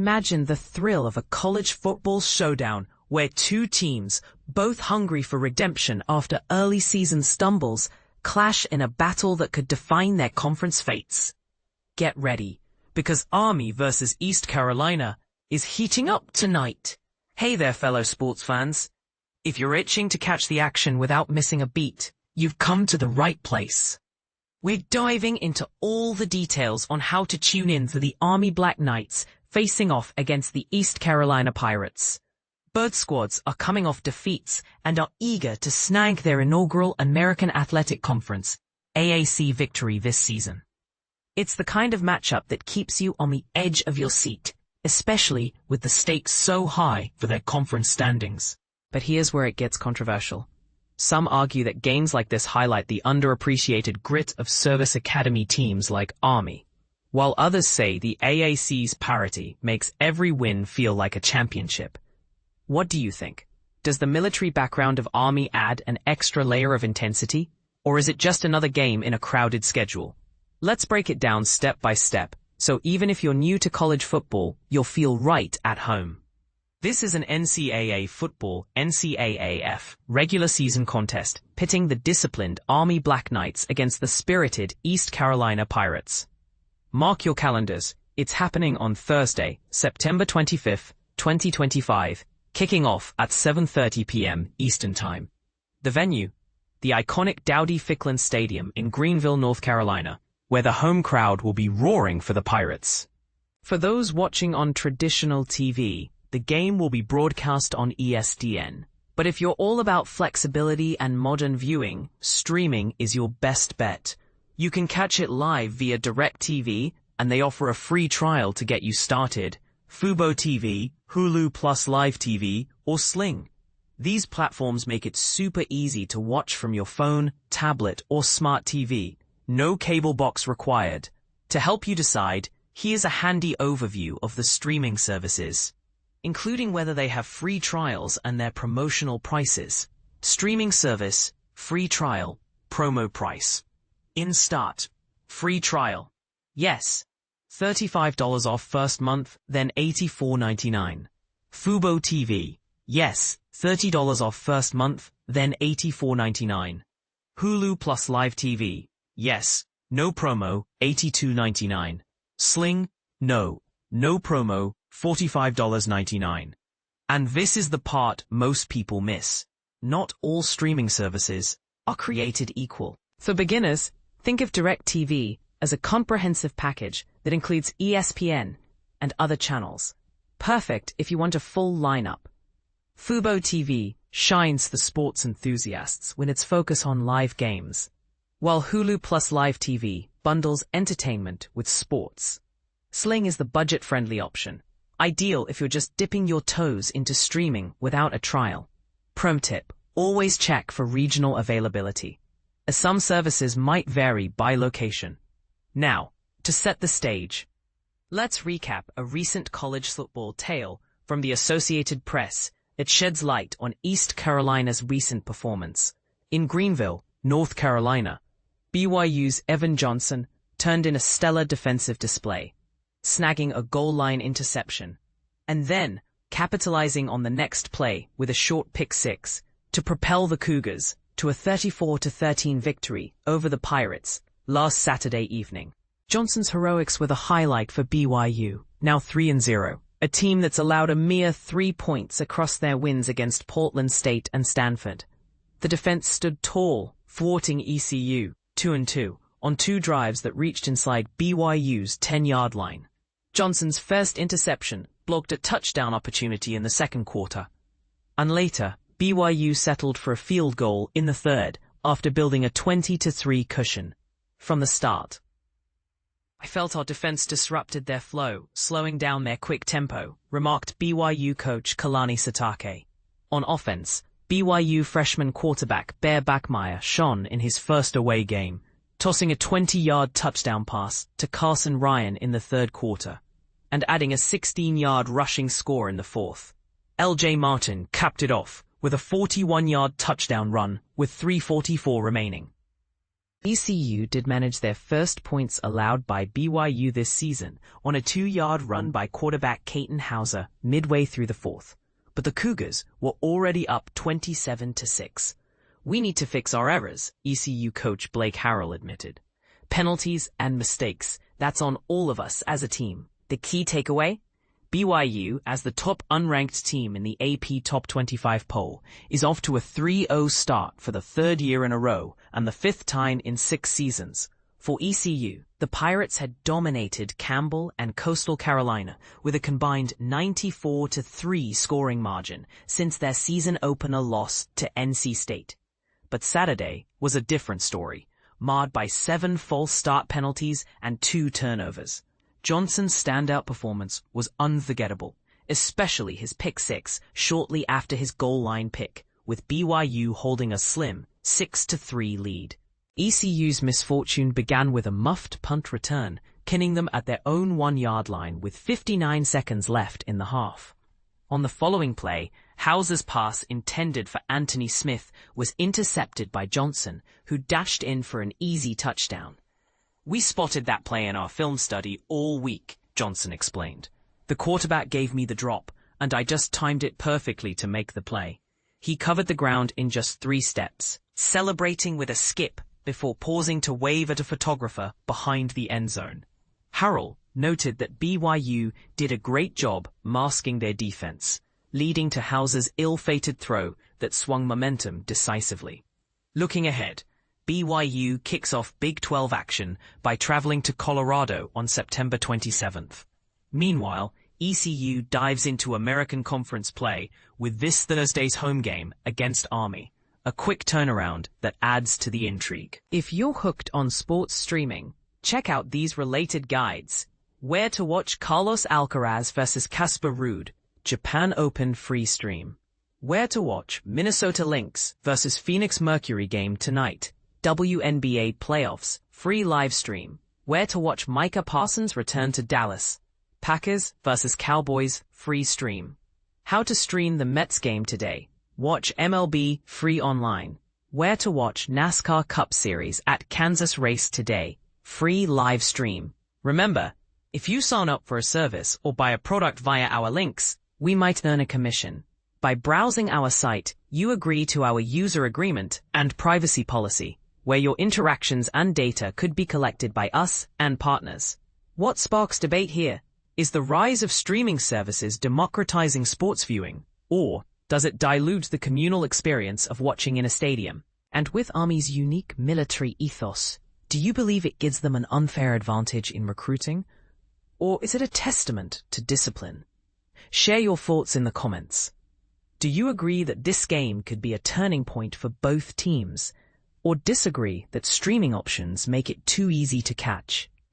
Imagine the thrill of a college football showdown where two teams, both hungry for redemption after early season stumbles, clash in a battle that could define their conference fates. Get ready, because Army versus East Carolina is heating up tonight. Hey there, fellow sports fans. If you're itching to catch the action without missing a beat, you've come to the right place. We're diving into all the details on how to tune in for the Army Black Knights facing off against the East Carolina Pirates. Bird squads are coming off defeats and are eager to snag their inaugural American Athletic Conference (AAC) victory this season. It's the kind of matchup that keeps you on the edge of your seat, especially with the stakes so high for their conference standings. But here's where it gets controversial. Some argue that games like this highlight the underappreciated grit of service academy teams like Army, while others say the AAC's parity makes every win feel like a championship. What do you think? Does the military background of Army add an extra layer of intensity, or is it just another game in a crowded schedule? Let's break it down step by step, so even if you're new to college football, you'll feel right at home. This is an NCAA football (NCAAF) regular season contest pitting the disciplined Army Black Knights against the spirited East Carolina Pirates. Mark your calendars, it's happening on Thursday, September 25th, 2025, kicking off at 7:30 p.m. Eastern Time. The venue? The iconic Dowdy-Ficklin Stadium in Greenville, North Carolina, where the home crowd will be roaring for the Pirates. For those watching on traditional TV, the game will be broadcast on ESPN. But if you're all about flexibility and modern viewing, streaming is your best bet. You can catch it live via DirecTV, and they offer a free trial to get you started. Fubo TV, Hulu Plus Live TV, or Sling. These platforms make it super easy to watch from your phone, tablet, or smart TV. No cable box required. To help you decide, here's a handy overview of the streaming services, including whether they have free trials and their promotional prices. Streaming service, free trial, promo price. In start, free trial. Yes, $35 off first month, then $84.99. Fubo TV. Yes, $30 off first month, then $84.99. Hulu Plus Live TV. Yes, no promo, $82.99. Sling. No promo, $45.99. And this is the part most people miss. Not all streaming services are created equal. For beginners, think of DirecTV as a comprehensive package that includes ESPN and other channels. Perfect if you want a full lineup. Fubo TV shines for sports enthusiasts with its focus on live games, while Hulu Plus Live TV bundles entertainment with sports. Sling is the budget-friendly option, ideal if you're just dipping your toes into streaming without a trial. Pro tip, always check for regional availability, as some services might vary by location. Now, to set the stage, let's recap a recent college football tale from the Associated Press that sheds light on East Carolina's recent performance. In Greenville, North Carolina, BYU's Evan Johnson turned in a stellar defensive display, snagging a goal line interception, and then capitalizing on the next play with a short pick six to propel the Cougars to a 34-13 victory over the Pirates last Saturday evening. Johnson's heroics were the highlight for BYU, now 3-0, a team that's allowed a mere 3 points across their wins against Portland State and Stanford. The defense stood tall, thwarting ECU, 2-2, on 2 drives that reached inside BYU's 10-yard line. Johnson's first interception blocked a touchdown opportunity in the second quarter. And later, BYU settled for a field goal in the third after building a 20-3 cushion. From the start, I felt our defense disrupted their flow, slowing down their quick tempo, remarked BYU coach Kalani Sitake. On offense, BYU freshman quarterback Bear Bachmeier shone in his first away game, tossing a 20-yard touchdown pass to Carson Ryan in the third quarter, and adding a 16-yard rushing score in the fourth. LJ Martin capped it off with a 41-yard touchdown run with 3:44 remaining. ECU did manage their first points allowed by BYU this season on a 2-yard run by quarterback Kaiten Hauser midway through the fourth. But the Cougars were already up 27-6. We need to fix our errors, ECU coach Blake Harrell admitted. Penalties and mistakes, that's on all of us as a team. The key takeaway? BYU, as the top unranked team in the AP Top 25 poll, is off to a 3-0 start for the 3rd year in a row and the 5th time in 6 seasons. For ECU, the Pirates had dominated Campbell and Coastal Carolina with a combined 94-3 scoring margin since their season opener loss to NC State. But Saturday was a different story, marred by 7 false start penalties and 2 turnovers. Johnson's standout performance was unforgettable, especially his pick six shortly after his goal line pick, with BYU holding a slim 6-3 lead. ECU's misfortune began with a muffed punt return, pinning them at their own 1-yard line with 59 seconds left in the half. On the following play, Hauser's pass intended for Anthony Smith was intercepted by Johnson, who dashed in for an easy touchdown. "We spotted that play in our film study all week," Johnson explained. "The quarterback gave me the drop, and I just timed it perfectly to make the play. He covered the ground in just 3 steps, celebrating with a skip before pausing to wave at a photographer behind the end zone." Harrell noted that BYU did a great job masking their defense, leading to Hauser's ill-fated throw that swung momentum decisively. Looking ahead, BYU kicks off Big 12 action by traveling to Colorado on September 27th. Meanwhile, ECU dives into American Conference play with this Thursday's home game against Army, a quick turnaround that adds to the intrigue. If you're hooked on sports streaming, check out these related guides. Where to watch Carlos Alcaraz versus Casper Ruud, Japan Open free stream. Where to watch Minnesota Lynx versus Phoenix Mercury game tonight, WNBA playoffs, free live stream. Where to watch Micah Parsons return to Dallas, Packers versus Cowboys, free stream. How to stream the Mets game today. Watch MLB free online. Where to watch NASCAR Cup Series at Kansas Race today, free live stream. Remember, if you sign up for a service or buy a product via our links, we might earn a commission. By browsing our site, you agree to our user agreement and privacy policy, where your interactions and data could be collected by us and partners. What sparks debate here? Is the rise of streaming services democratizing sports viewing, or does it dilute the communal experience of watching in a stadium? And with Army's unique military ethos, do you believe it gives them an unfair advantage in recruiting? Or is it a testament to discipline? Share your thoughts in the comments. Do you agree that this game could be a turning point for both teams, or disagree that streaming options make it too easy to catch?